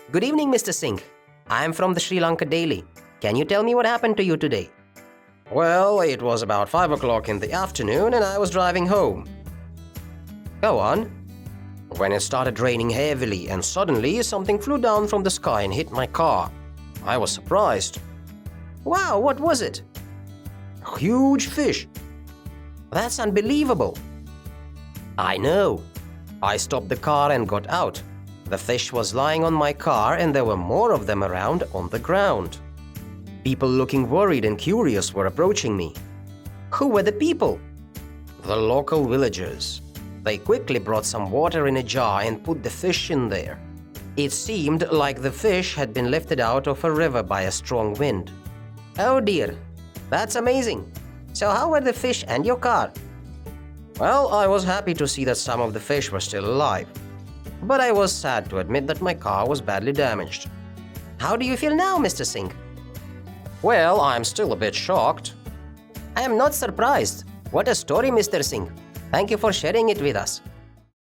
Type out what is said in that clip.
Good evening, Mr. Singh. I am from the Sri Lanka Daily. Can you tell me what happened to you today? Well, it was about 5 o'clock in the afternoon and I was driving home. Go on. When it started raining heavily and suddenly something flew down from the sky and hit my car. I was surprised. Wow, what was it? A huge fish. That's unbelievable. I know. I stopped the car and got out. The fish was lying on my car and there were more of them around on the ground. People looking worried and curious were approaching me. Who were the people? The local villagers. They quickly brought some water in a jar and put the fish in there. It seemed like the fish had been lifted out of a river by a strong wind. Oh dear, that's amazing. So how were the fish and your car? Well, I was happy to see that some of the fish were still alive. But I was sad to admit that my car was badly damaged. How do you feel now, Mr. Singh? Well, I'm still a bit shocked. I am not surprised. What a story, Mr. Singh. Thank you for sharing it with us.